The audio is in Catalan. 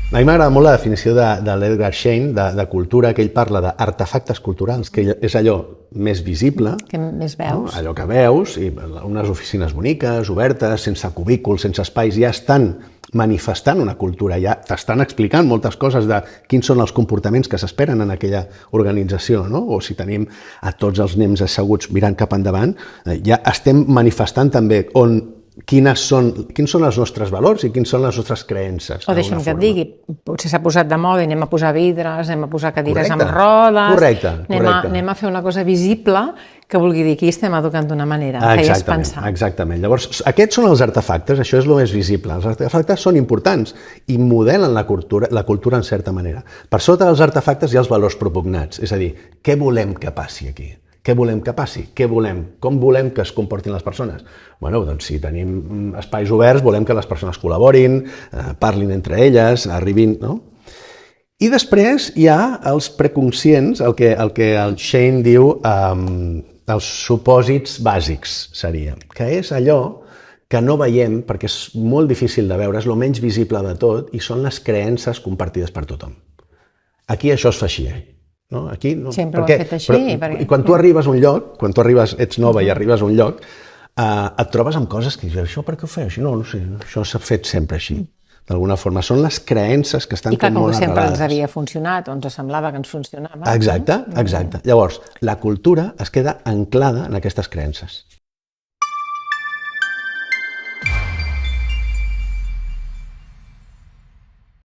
A mi m'agrada molt la definició de l'Edgar Schein de cultura, que ell parla d'artefactes culturals, que és allò més visible, Que més no? veus. Allò que veus, i unes oficines boniques, obertes, sense cubículs, sense espais, ja estan manifestant una cultura, ja t'estan explicant moltes coses de quins són els comportaments que s'esperen en aquella organització, no? O si tenim a tots els nens asseguts mirant cap endavant, ja estem manifestant també quins són els nostres valors i quins són les nostres creences. O deixa'm que et digui, potser s'ha posat de moda i anem a posar vidres, anem a posar cadires amb Correcte, rodes, correcte. anem a fer una cosa visible que vulgui dir que hi estem educant d'una manera, feies pensar. Exactament. Llavors, aquests són els artefactes, això és el més visible. Els artefactes són importants i modelen la cultura en certa manera. Per sota dels artefactes hi ha els valors propugnats, és a dir, què volem que passi aquí? Què volem que passi? Com volem que es comportin les persones? Bueno, doncs si tenim espais oberts, volem que les persones col·laborin, parlin entre elles, arribin, no? I després hi ha els preconscients, el que el Schein diu els supòsits bàsics, seria, que és allò que no veiem perquè és molt difícil de veure, és el menys visible de tot i són les creences compartides per tothom. Aquí això es fa així, no? Aquí no. Sempre ho he fet així. I quan tu arribes a un lloc, ets nova i arribes a un lloc, et trobes amb coses que dius, això per què ho feu així? No sé, això s'ha fet sempre així. D'alguna forma, són les creences que estan com molt arrelades. I que sempre ens havia funcionat, o ens semblava que ens funcionava. Exacte. Llavors, la cultura es queda anclada en aquestes creences.